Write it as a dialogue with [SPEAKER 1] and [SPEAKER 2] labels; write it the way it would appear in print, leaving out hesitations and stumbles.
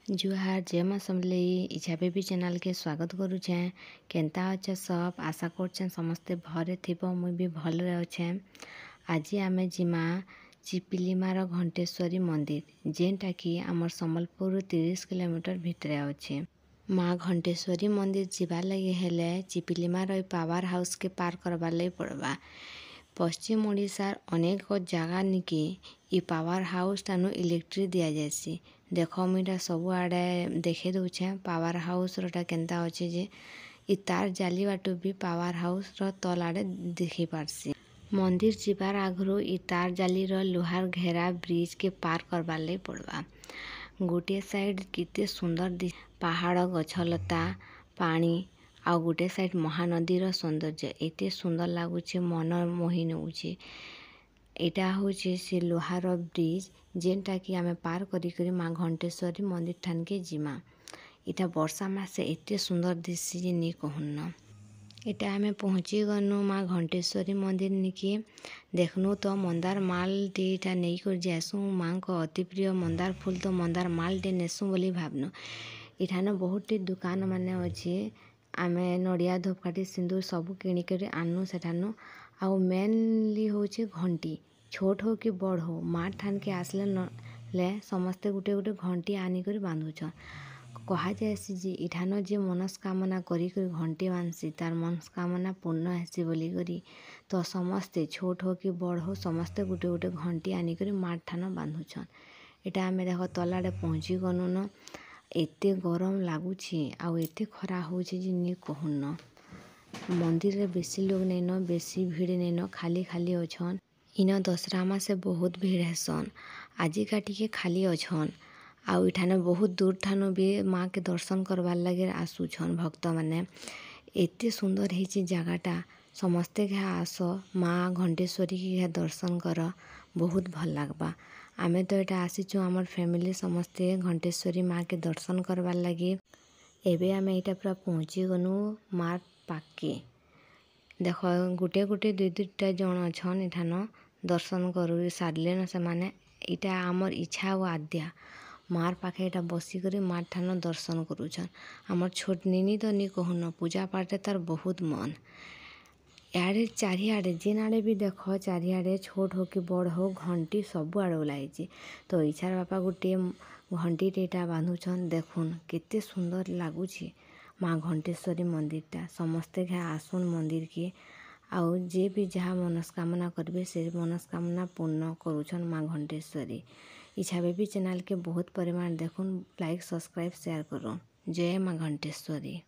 [SPEAKER 1] जुहार जय माँ समलेई इच्छा बेबी चैनल के स्वागत करुछे। केनता अच्छे सब आशा करछे समस्ते भरे थिबो मुई भी भलरे अच्छे। आज आमे जिमा चिपिलीमार घंटेश्वरी मंदिर जेनटा कि आमर सम्बलपुर 30 किलोमीटर भितरे अच्छे। माँ घंटेश्वरी मंदिर जीवार लगे हेले चिपिलीमार पावर हाउस के पार करबार लगे पड़वा। पश्चिम ओडिशार अनेक जगह निके इ पावर हाउस टानु इलेक्ट्रिक दिया जायसी। देख मुईटा सबु आड़े देखे दउछे पावर हाउस रोटा केनता अच्छे जे इ तार जाली बाटू भी पावर हाउस रो तल आड़े देखी पारसी। मंदिर जीवार आगरू इ तार जाली रो लोहार घेरा ब्रिज के पार करबार लगे पड़वा। गोटे साइड किते सुंदर पहाड़ गछलता पानी आ गोटे साइड महानदी रो सौंदर्य एते सुंदर लागुचे मन मोहि नउचे। एटा होचे से लोहार ब्रिज जेनटा कि आमे पार करी करी माँ घंटेश्वरी मंदिर ठान के जिमा। इटा वर्षा मासे एते सुंदर दिसी जे नी कहून। एटा आमे पहुँची गनु माँ घंटेश्वरी मंदिर निके देखनु तो मंदार माल टीटा नहीं कर जासु माँ को अति प्रिय मंदार फूल तो मंदार माल टे नेसु बोली भावनु। इठाने बहुत टी दुकान माने अच्छे आमे नड़िया धूपकाठी सिंदूर सबू किणिक आनु सेठानु आउ मेनली होचे घंटी छोट हो कि बड़ हो माँ ठान के आसले ले समस्ते गुटे गुटे घंटी आनिक बांधुछन। कहा जायसी जे इठानो जे मनस्कामना करी घंटी बांधसी तार मनस्कामना पूर्ण हेसी बोली करी तो समस्ते छोट हो कि बड़ हो समस्ते गुटे गुटे घंटी आनिक माँ ठान बांधुछन। एटा आमे देख तलाड़े पहुँची गनु न एते गरम लागुछि आउ एते खरा होछि जे नी कहून। मंदिर रे बेसी लोग नहीं न बेसी भीड़ नहीं न खाली खाली अछन। इन दशहरा मासे बहुत भीड़ हेसन आजिका टिके खाली अछन। आउ इठाने बहुत दूर ठानु भी माँ के दर्शन करबार लगे आसुछन भक्त माने। एते सुंदर हेछि जगहटा समस्ते घा आस माँ घंटेश्वरी के दर्शन कर बहुत भल लागबा। आमे तो एटा आसीचु आमर फैमिली समस्ते घंटेश्वरी माँ के दर्शन करबार लगे। एबे आमे एटा पूरा पहुँची गनु माँ पाके देख गुटे गुटे दुई दुईटा जन अछन एठान दर्शन करू सारले न से माने इटा आमर इच्छा और आद्या मार पाखे एटा बसी करी मार ठान दर्शन करूछन। आमर छोट निनी तो नी कहून पूजा पाठे तार बहुत मन। यारे चारियाड़े जेन आड़े भी देख चारियाड़े छोट हो कि बड़ हो घंटी सबु आड़े ओलाइछि। तो इच्छार बापा गोटे घंटी टेटा बांधुछन देखुन केते सुंदर लागुछि माँ घंटेश्वरी मंदिरटा। समस्ते घा आसुन मंदिर के आउ जे भी जहाँ मनस्कामना करबे से मनस्कामना पूर्ण करूछन माँ घंटेश्वरी। इच्छा बेबी चैनल के बहुत परिमाण देखुन लाइक सब्सक्राइब शेयर करूँ। जय माँ घंटेश्वरी।